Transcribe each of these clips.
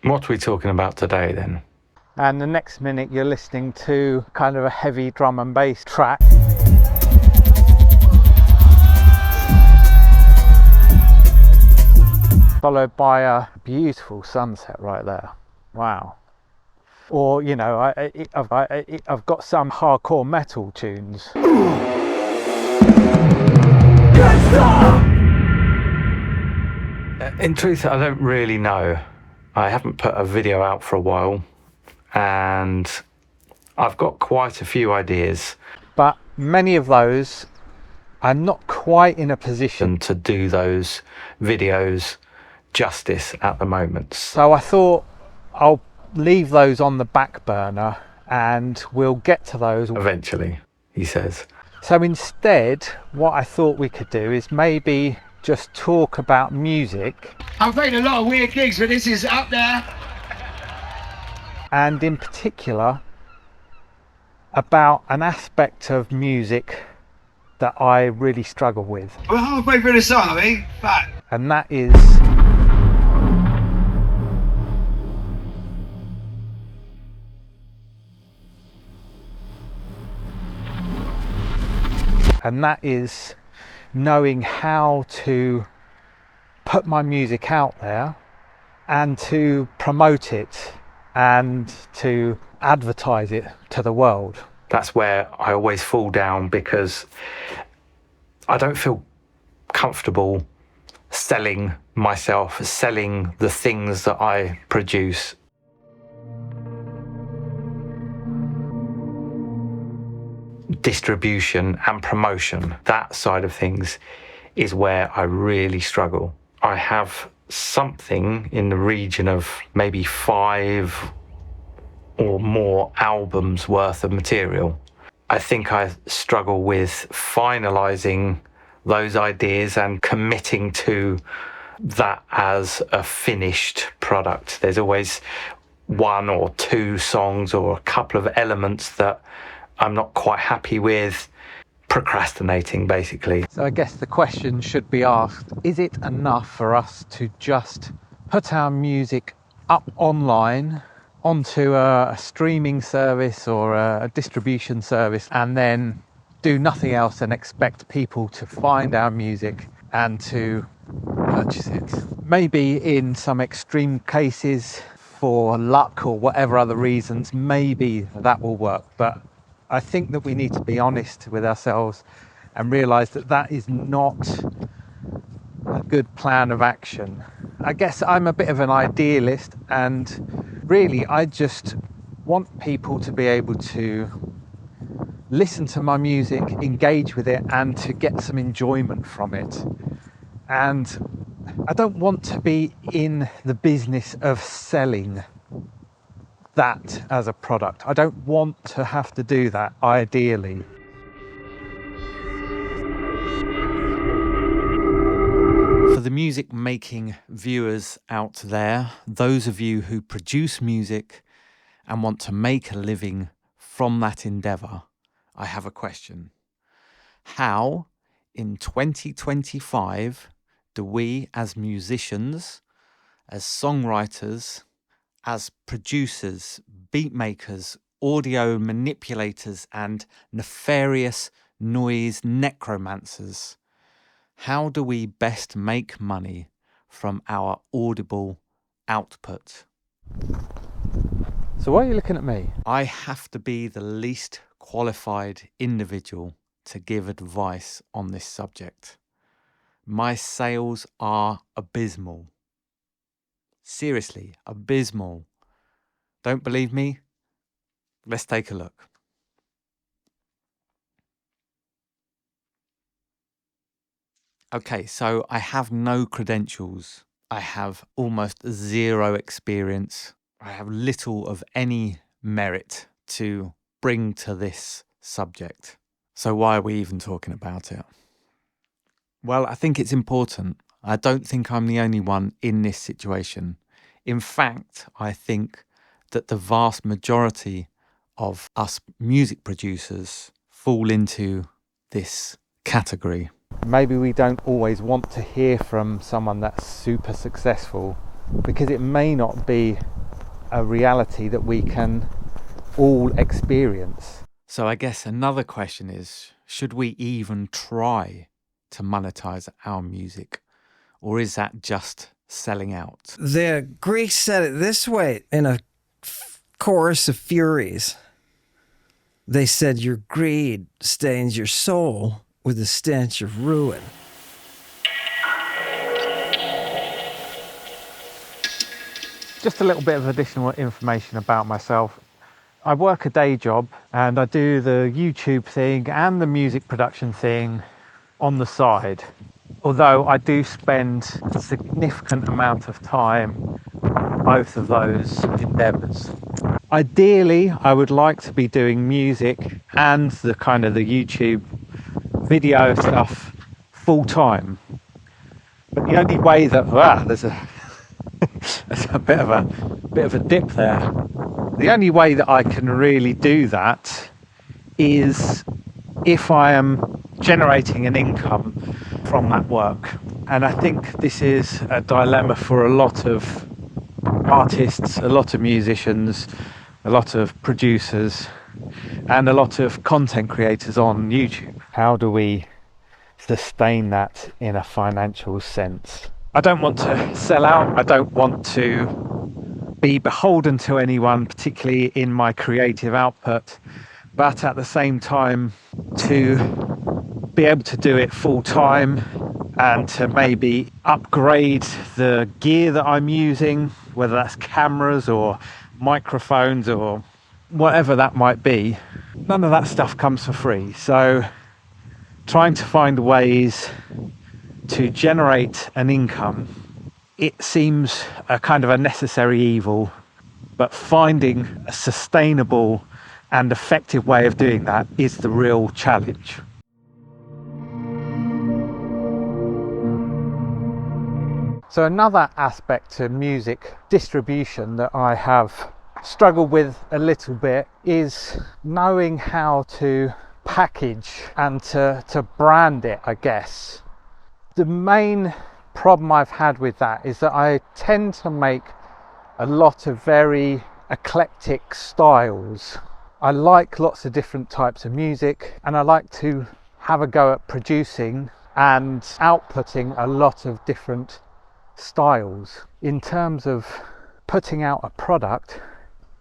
What are we talking about today then? And the next minute you're listening to kind of a heavy drum and bass track. Followed by a beautiful sunset right there. Wow. Or, you know, I've got some hardcore metal tunes. In truth, I don't really know. I haven't put a video out for a while, and I've got quite a few ideas. But many of those, I'm not quite in a position to do those videos justice at the moment. So I thought I'll leave those on the back burner and we'll get to those eventually, he says. So instead, what I thought we could do is maybe just talk about music. I've played a lot of weird gigs, but this is up there. And in particular, about an aspect of music that I really struggle with. We're halfway through the song, are we? Back. And that is knowing how to put my music out there and to promote it and to advertise it to the world. That's where I always fall down, because I don't feel comfortable selling myself, selling the things that I produce. Distribution and promotion, that side of things is where I really struggle. I have something in the region of maybe 5 or more albums worth of material. I think I struggle with finalizing those ideas and committing to that as a finished product. There's always 1 or 2 songs or a couple of elements that I'm not quite happy with. Procrastinating, basically. So I guess the question should be asked, is it enough for us to just put our music up online onto a streaming service or a distribution service and then do nothing else and expect people to find our music and to purchase it? Maybe in some extreme cases, for luck or whatever other reasons, maybe that will work. But I think that we need to be honest with ourselves and realise that that is not a good plan of action. I guess I'm a bit of an idealist, and really I just want people to be able to listen to my music, engage with it, and to get some enjoyment from it. And I don't want to be in the business of selling that as a product. I don't want to have to do that, ideally. For the music making viewers out there, those of you who produce music and want to make a living from that endeavour, I have a question. How, in 2025, do we as musicians, as songwriters, as producers, beat makers, audio manipulators, and nefarious noise necromancers, how do we best make money from our audible output? So why are you looking at me? I have to be the least qualified individual to give advice on this subject. My sales are abysmal. Seriously, abysmal. Don't believe me? Let's take a look. Okay, so I have no credentials. I have almost 0 experience. I have little of any merit to bring to this subject. So why are we even talking about it? Well, I think it's important. I don't think I'm the only one in this situation. In fact, I think that the vast majority of us music producers fall into this category. Maybe we don't always want to hear from someone that's super successful because it may not be a reality that we can all experience. So I guess another question is, should we even try to monetize our music? Or is that just selling out? The Greeks said it this way in a chorus of Furies. They said, your greed stains your soul with the stench of ruin. Just a little bit of additional information about myself. I work a day job and I do the YouTube thing and the music production thing on the side. Although I do spend a significant amount of time on both of those endeavours. Ideally, I would like to be doing music and the kind of the YouTube video stuff full time. But the only way that there's a bit of a dip there. The only way that I can really do that is if I am generating an income from that work. And I think this is a dilemma for a lot of artists, a lot of musicians, a lot of producers, and a lot of content creators on YouTube. How do we sustain that in a financial sense? I don't want to sell out. I don't want to be beholden to anyone, particularly in my creative output, but at the same time to be able to do it full time and to maybe upgrade the gear that I'm using, whether that's cameras or microphones or whatever that might be. None of that stuff comes for free. So trying to find ways to generate an income, it seems a kind of a necessary evil, but finding a sustainable and effective way of doing that is the real challenge. So another aspect to music distribution that I have struggled with a little bit is knowing how to package and to brand it, I guess. The main problem I've had with that is that I tend to make a lot of very eclectic styles. I like lots of different types of music, and I like to have a go at producing and outputting a lot of different styles. In terms of putting out a product,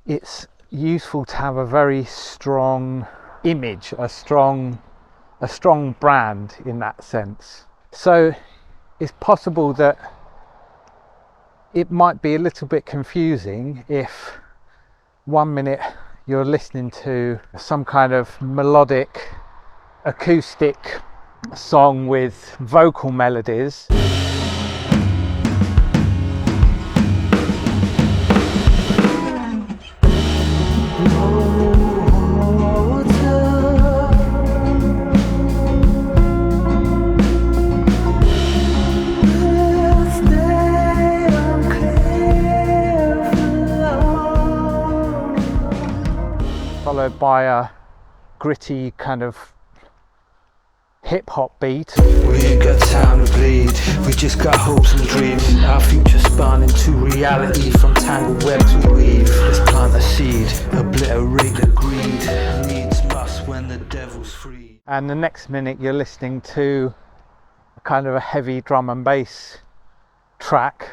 it's useful to have a very strong image, a strong brand in that sense. So it's possible that it might be a little bit confusing if 1 minute you're listening to some kind of melodic acoustic song with vocal melodies, followed by a gritty kind of hip-hop beat. We ain't got time to bleed, we just got hopes and dreams. Our future spun into reality from tangled webs we weave. Let's plant a seed, obliterate the greed. Needs must when the devil's free. And the next minute you're listening to a kind of a heavy drum and bass track.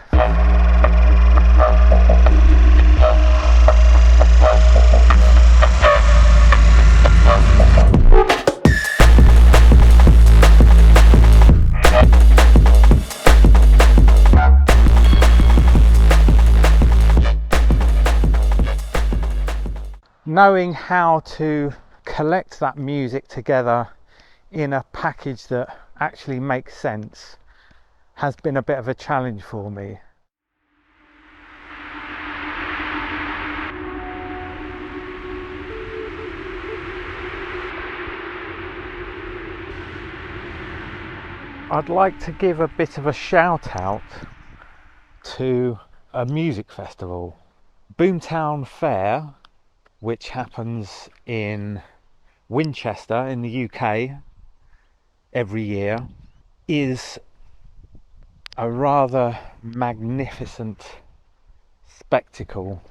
Knowing how to collect that music together in a package that actually makes sense has been a bit of a challenge for me. I'd like to give a bit of a shout out to a music festival, Boomtown Fair, which happens in Winchester in the UK every year, is a rather magnificent spectacle.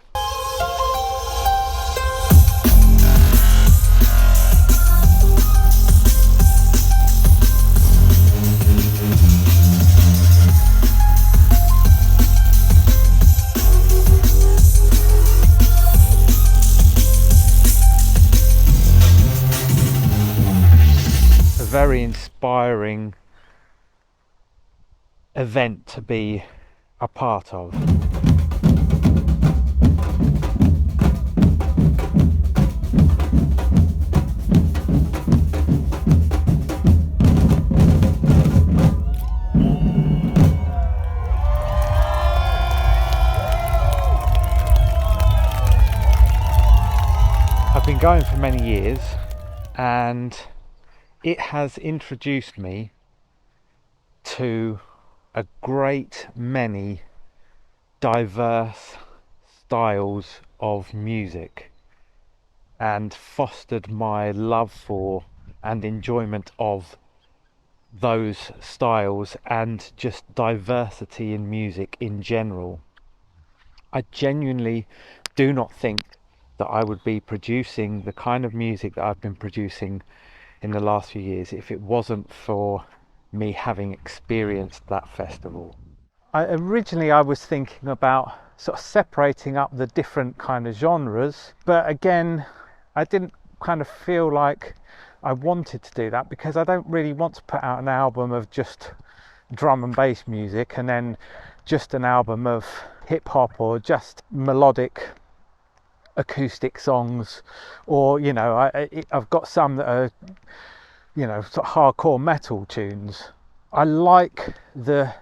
inspiring event to be a part of. I've been going for many years, and it has introduced me to a great many diverse styles of music and fostered my love for and enjoyment of those styles and just diversity in music in general. I genuinely do not think that I would be producing the kind of music that I've been producing in the last few years if it wasn't for me having experienced that festival. Originally I was thinking about sort of separating up the different kind of genres, but again I didn't kind of feel like I wanted to do that, because I don't really want to put out an album of just drum and bass music and then just an album of hip hop or just melodic acoustic songs, or you know, I've got some that are, you know, sort of hardcore metal tunes. I like the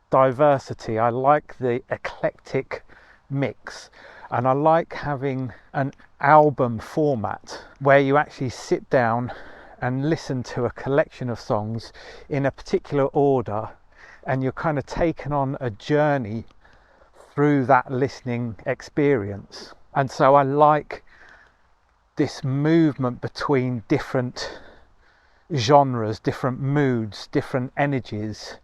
diversity, I like the eclectic mix, and I like having an album format where you actually sit down and listen to a collection of songs in a particular order, and you're kind of taken on a journey through that listening experience. And so I like this movement between different genres, different moods, different energies.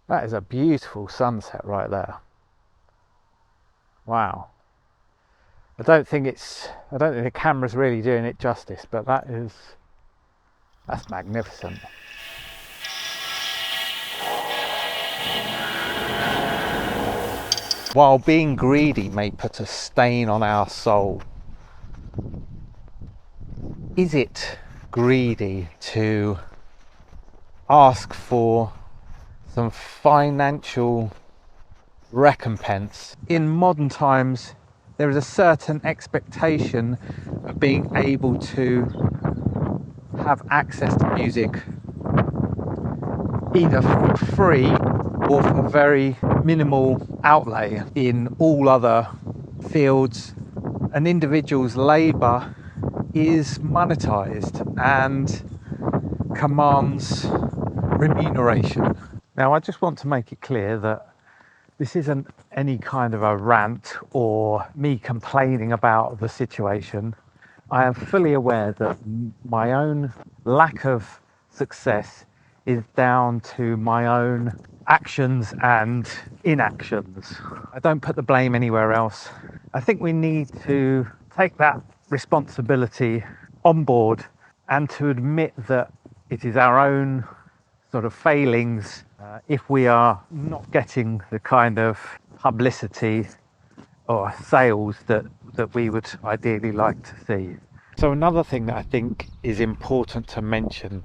That is a beautiful sunset right there. Wow. I don't think the camera's really doing it justice, but that's magnificent. While being greedy may put a stain on our soul, is it greedy to ask for some financial recompense? In modern times, there is a certain expectation of being able to have access to music either for free or for very minimal outlay. In all other fields, an individual's labour is monetized and commands remuneration. Now, I just want to make it clear that This isn't any kind of a rant or me complaining about the situation. I am fully aware that my own lack of success is down to my own actions and inactions. I don't put the blame anywhere else. I think we need to take that responsibility on board and to admit that it is our own sort of failings if we are not getting the kind of publicity or sales that we would ideally like to see. So another thing that I think is important to mention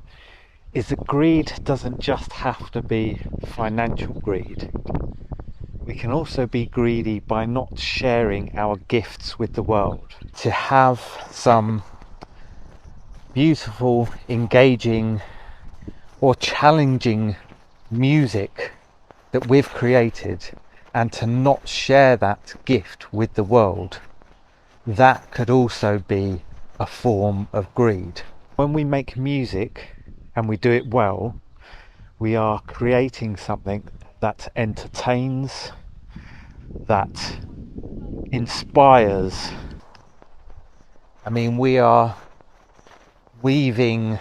is that greed doesn't just have to be financial greed. We can also be greedy by not sharing our gifts with the world. To have some beautiful, engaging or challenging music that we've created and to not share that gift with the world, that could also be a form of greed. When we make music and we do it well, we are creating something that entertains, that inspires. I mean, we are weaving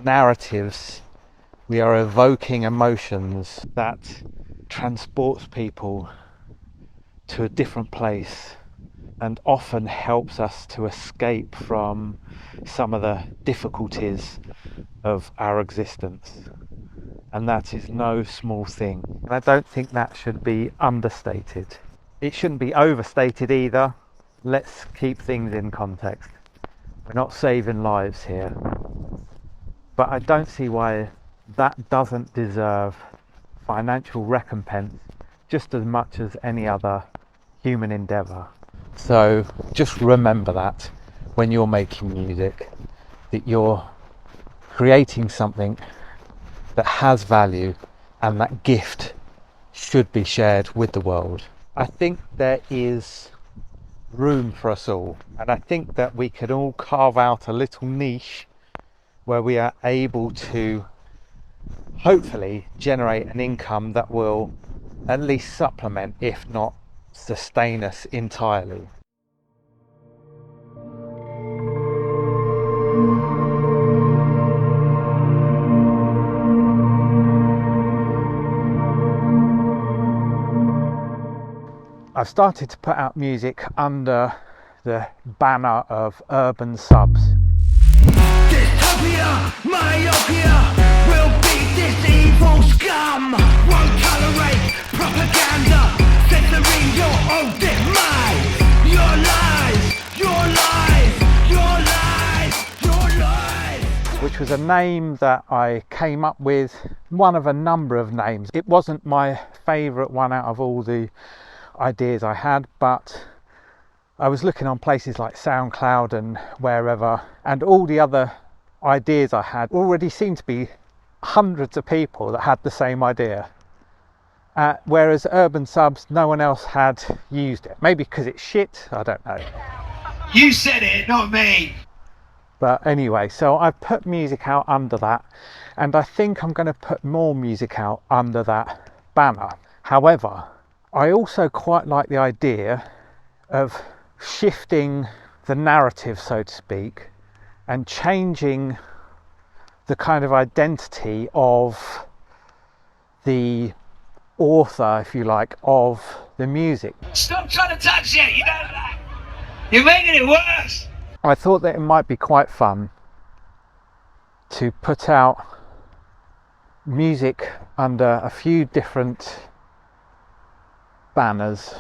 narratives, we are evoking emotions that transports people to a different place and often helps us to escape from some of the difficulties of our existence. And that is no small thing. And I don't think that should be understated. It shouldn't be overstated either. Let's keep things in context. We're not saving lives here. But I don't see why that doesn't deserve financial recompense just as much as any other human endeavour. So just remember that when you're making music, that you're creating something that has value and that gift should be shared with the world. I think there is room for us all, and I think that we can all carve out a little niche where we are able to hopefully generate an income that will at least supplement, if not sustain us entirely. I've started to put out music under the banner of urban subs. Dystopia, myopia, will beat this evil scum. Won't tolerate propaganda, censoring your own demise. Your lies, your lies, your lies, your lies. Which was a name that I came up with, one of a number of names. It wasn't my favourite one out of all the ideas I had, but I was looking on places like SoundCloud and wherever, and all the other ideas I had already seemed to be hundreds of people that had the same idea. Whereas Urban Subs, no one else had used it. Maybe because it's shit, I don't know. You said it, not me. But anyway, so I put music out under that, and I think I'm going to put more music out under that banner. However, I also quite like the idea of shifting the narrative, so to speak, and changing the kind of identity of the author, if you like, of the music. Stop trying to touch it, you know that. You're making it worse. I thought that it might be quite fun to put out music under a few different banners,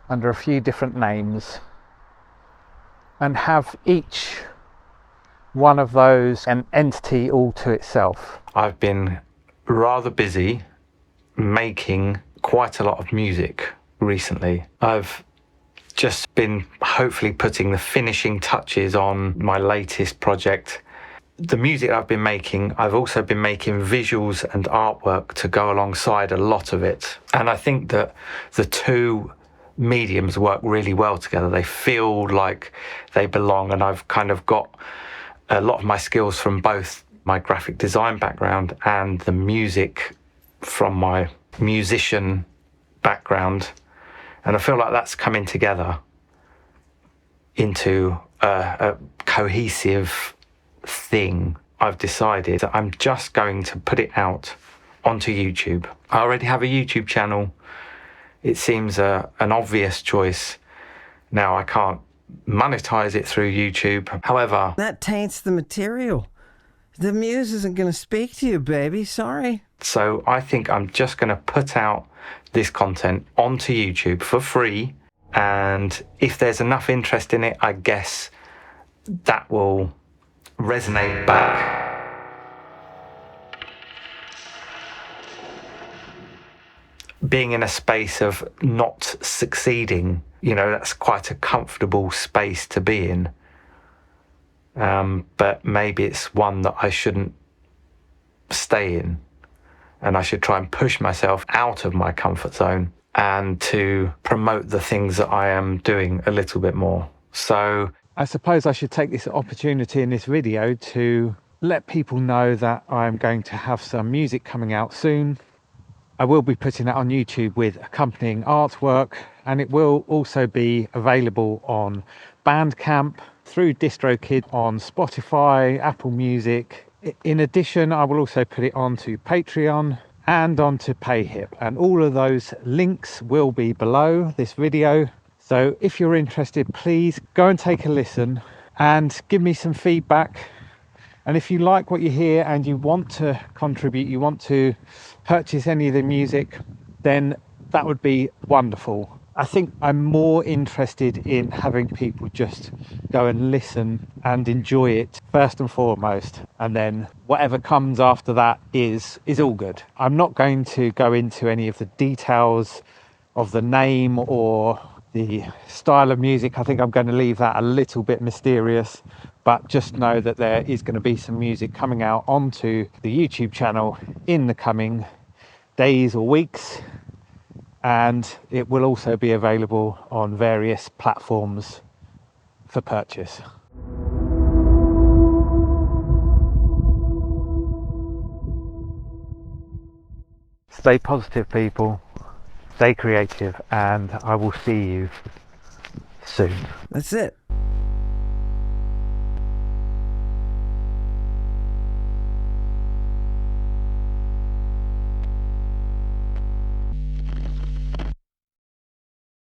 under a few different names, and have each one of those an entity all to itself. I've been rather busy making quite a lot of music recently. I've just been hopefully putting the finishing touches on my latest project. The music I've been making, I've also been making visuals and artwork to go alongside a lot of it. And I think that the two mediums work really well together. They feel like they belong, and I've kind of got a lot of my skills from both my graphic design background and the music from my musician background, and I feel like that's coming together into a cohesive thing. I've decided that I'm just going to put it out onto YouTube. I already have a YouTube channel. It seems an obvious choice. Now I can't monetize it through YouTube. However, That taints the material. The Muse isn't going to speak to you, baby. Sorry. so I think I'm just going to put out this content onto YouTube for free. And if there's enough interest in it, I guess that will resonate back. Being in a space of not succeeding, you know, that's quite a comfortable space to be in. But maybe it's one that I shouldn't stay in, and I should try and push myself out of my comfort zone and to promote the things that I am doing a little bit more. So I suppose I should take this opportunity in this video to let people know that I'm going to have some music coming out soon. I will be putting that on YouTube with accompanying artwork, and it will also be available on Bandcamp, through DistroKid, on Spotify, Apple Music. In addition, I will also put it onto Patreon and onto Payhip, and all of those links will be below this video. So if you're interested, please go and take a listen and give me some feedback. And if you like what you hear and you want to contribute, you want to purchase any of the music, then that would be wonderful. I think I'm more interested in having people just go and listen and enjoy it first and foremost, and then whatever comes after that is all good. I'm not going to go into any of the details of the name or the style of music. I think I'm going to leave that a little bit mysterious, but just know that there is going to be some music coming out onto the YouTube channel in the coming days or weeks, and it will also be available on various platforms for purchase. Stay positive, people. Stay creative, and I will see you soon. That's it.